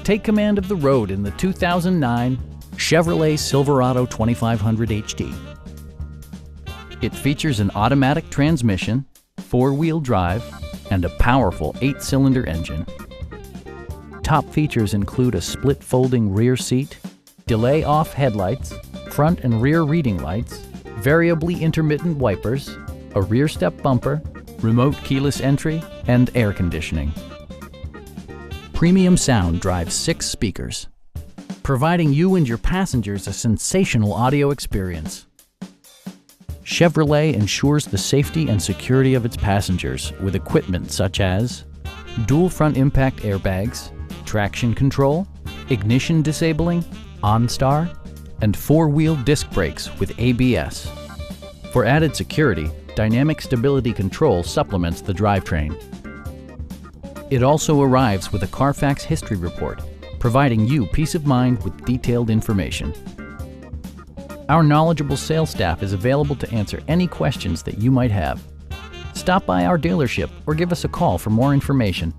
Take command of the road in the 2009 Chevrolet Silverado 2500 HD. It features an automatic transmission, four-wheel drive, and a powerful 8-cylinder engine. Top features include a split folding rear seat, delay-off headlights, front and rear reading lights, variably intermittent wipers, a rear step bumper, remote keyless entry, and air conditioning. Premium sound drives 6 speakers, providing you and your passengers a sensational audio experience. Chevrolet ensures the safety and security of its passengers with equipment such as dual front impact airbags, traction control, ignition disabling, OnStar, and 4-wheel disc brakes with ABS. For added security, dynamic stability control supplements the drivetrain. It also arrives with a Carfax history report, providing you peace of mind with detailed information. Our knowledgeable sales staff is available to answer any questions that you might have. Stop by our dealership or give us a call for more information.